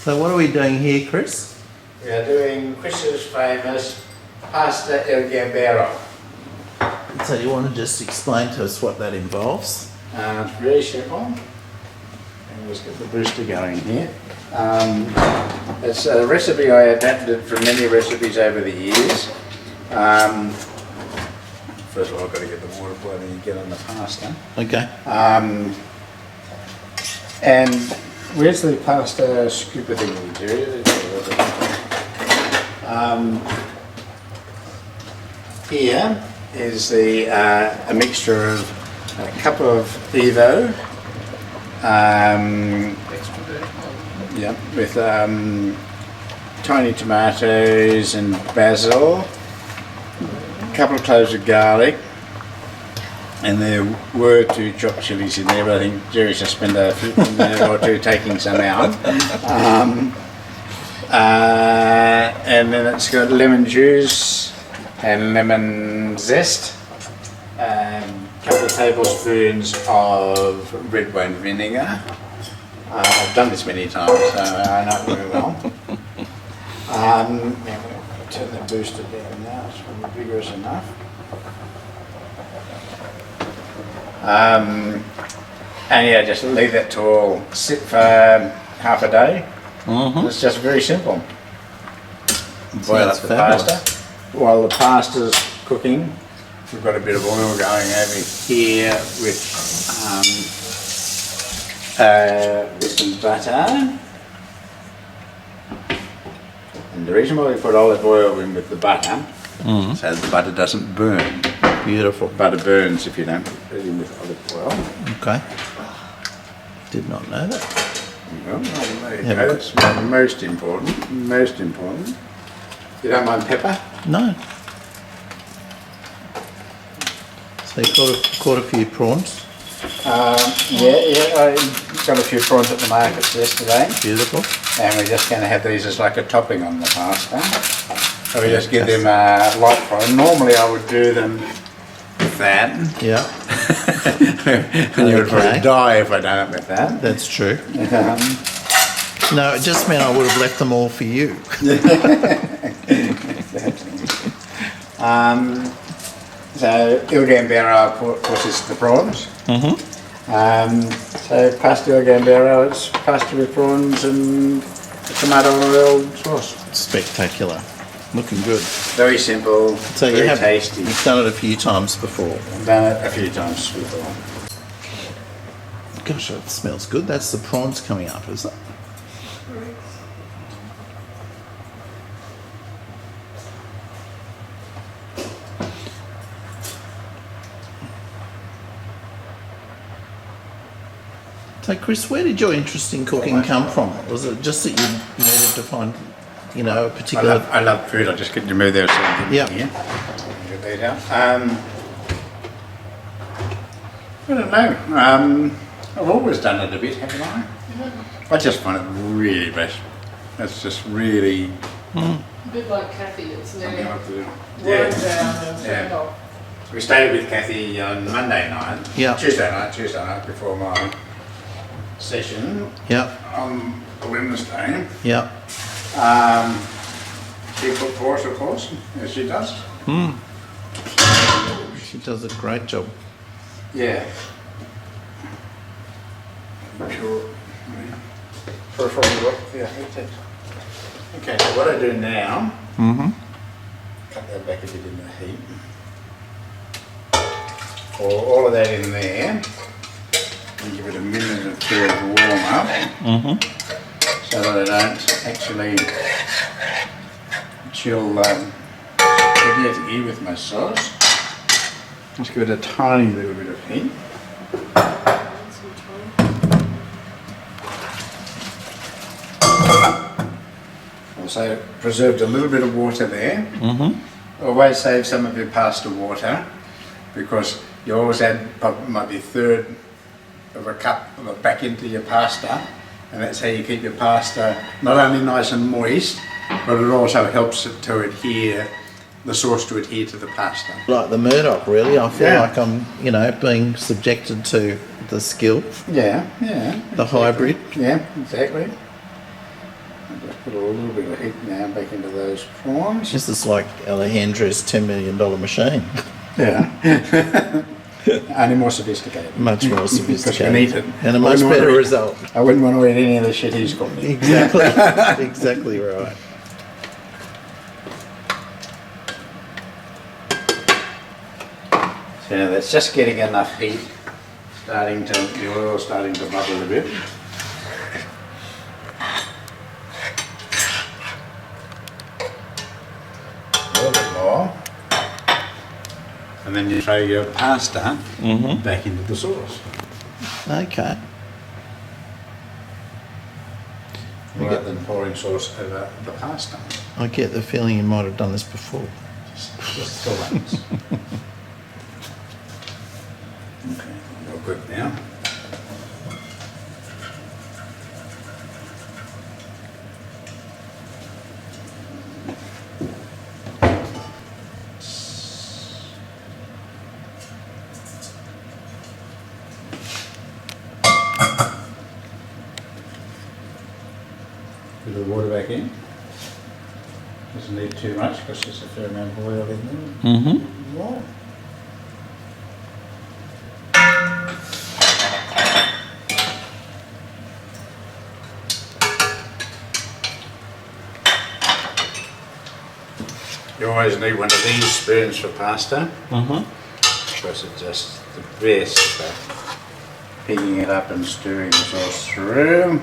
So what are we doing here, Chris? We are doing Chris's famous Pasta al Gambero. So you want to just explain to us what that involves? It's very simple. And let's get the booster going here. It's a recipe I adapted from many recipes over the years. First of all, I've got to get the water boiling and get on the pasta. Okay. And where's the pasta scooper thing, Jerry? Here is a mixture of a cup of Evo, with tiny tomatoes and basil, a couple of cloves of garlic, and there were 2 chopped chilies in there, but I think Jerry should spend a minute or two taking some out. And then it's got lemon juice and lemon zest, a couple of tablespoons of red wine vinegar. I've done this many times, so I know it very well. I'm going to turn the booster down now, it's probably vigorous enough. And yeah, just leave that to all sit for half a day. It's just very simple. Boil up the pasta. While the pasta's cooking, we've got a bit of oil going over here with some butter. And the reason why we put olive oil in with the butter, so the butter doesn't burn. Beautiful. Butter burns if you don't put it in with olive oil. Okay. Did not know that. Well, there you go. That's most important. Most important. You don't mind pepper? No. So you caught a few prawns. Yeah, I got a few prawns at the markets yesterday. Beautiful. And we're just going to have these as like a topping on the pasta. So we just give them a light fry. Normally I would do them with that. Yeah. And you would probably die if I done it with that. That's true. No, it just meant I would have left them all for you. So il gambero, of course, is the prawns. So pasta al gambero, it's pasta with prawns and tomato oil sauce. Spectacular. Looking good. Very simple, So very tasty. You've done it a few times before. I've done it a few times before. Gosh, it smells good. That's the prawns coming up, is it? So, Chris, where did your interest in cooking come from? Was it just that you needed to find, a particular... I love food. I'll just get to move there so I can Yeah. get that out. I don't know. I've always done it a bit, haven't I? I just find it really best. It's just really... A bit like Kathy, it's nearly worn Yeah. down and turned off. We stayed with Kathy on Monday night. Yeah. Tuesday night before my session Yeah, on Wednesday. yeah. She cooked for us, of course, as she does. She does a great job. Yeah. I'm sure. Yeah. Okay, so what I do now, cut that back a bit in the heat. Pour all of that in there and give it a minute or two to warm up so that I don't actually chill spaghetti with my sauce. Just give it a tiny little bit of heat. Also preserved a little bit of water there. Always save some of your pasta water because you always add might be a third of a cup of it back into your pasta, and that's how you keep your pasta not only nice and moist, but it also helps it to adhere, the sauce to adhere to the pasta. Like the Murdoch, really. I feel like I'm, being subjected to the skill, Yeah, yeah. the hybrid. Yeah, exactly. I'll just put a little bit of heat now back into those prawns. This is like Alejandro's $10 million machine. Yeah. Only more sophisticated. Much more Because you can sophisticated. eat it. And a much better result. I wouldn't want to eat any of the shit he's got me. Exactly. Exactly right. So now that's just getting enough heat, the oil starting to bubble a bit. A little bit more. And then you throw your pasta back into the sauce. Okay. Rather than pouring sauce over the pasta. I get the feeling you might have done this before. Just the once. Okay, all good now. Bit of water back in. Doesn't need too much because there's a fair amount of oil in there. Mm-hmm. Wow. You always need one of these spoons for pasta because it's just the best for picking it up and stirring the sauce through.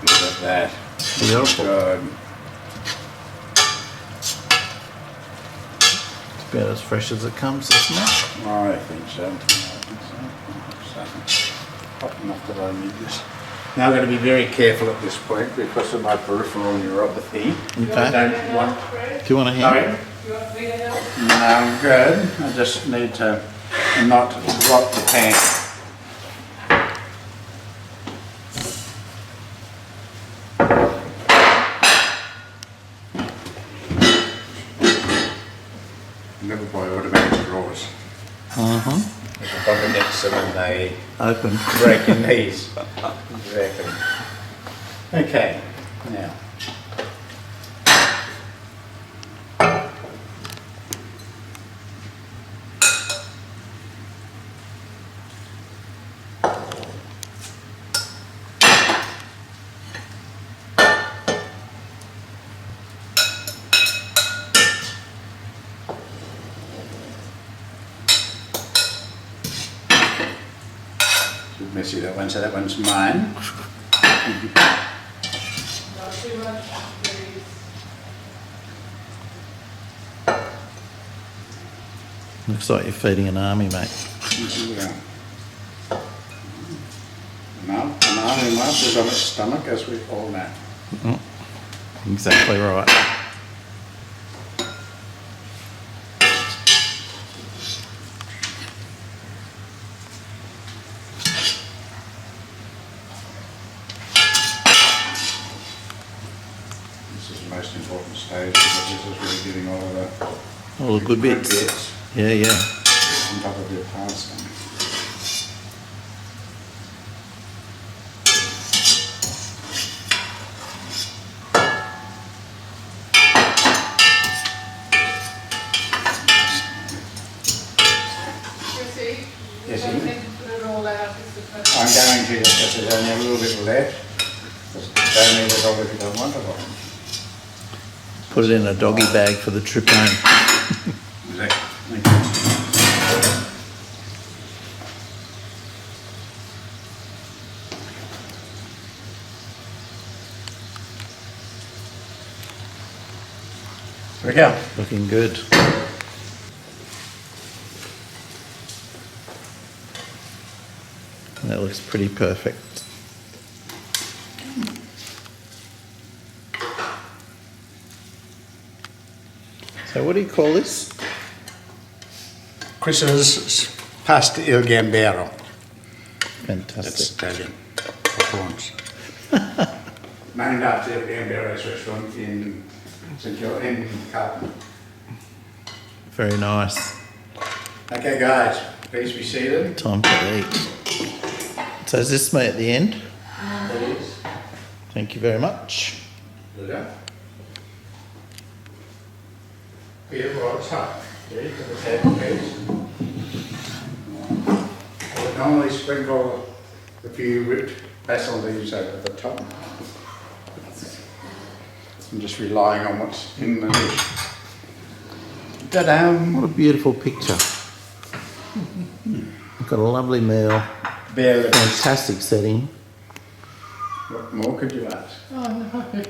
Look at that. Beautiful. Good. It's about as fresh as it comes, isn't it? I think so. Hot enough that I need this. Now I'm going to be very careful at this point because of my peripheral neuropathy. Okay. I don't want. Do you want a hand? Sorry? You want me to help? No, I'm good. I just need to not drop the pan. Never buy automatic drawers. The bumper nets them and they Open. break your knees. Exactly. Okay, now. Messy that one, so that one's mine. Not too much, please. Looks like you're feeding an army, mate. Yeah. Now, an army mouth is on its stomach, as we all know. Exactly right. This is the most important stage because this is really getting all of the All the good bits. Yeah, yeah. on top of your pasta. Chrissy, Yes, you don't Ian? need to put it all out. It's the first. I'm going to just because there's only a little bit left. Don't need it all if you don't want it all. Put it in a doggy bag for the trip home. Exactly. There we go. Looking good. That looks pretty perfect. So what do you call this? Chris's Pasta al Gambero. That's Fantastic. Italian for prawns. Named after El Gambero's restaurant in St. George, in Carlton. Very nice. Okay guys, please be seated. Time to eat. So is this me at the end? It is. Thank you very much. Yeah, right, top. Yeah, you can just add the piece. I would normally sprinkle a few whipped basil leaves over the top. I'm just relying on what's in the dish. Ta-da! What a beautiful picture. We've got a lovely meal, Bare living. fantastic setting. What more could you ask? Oh no.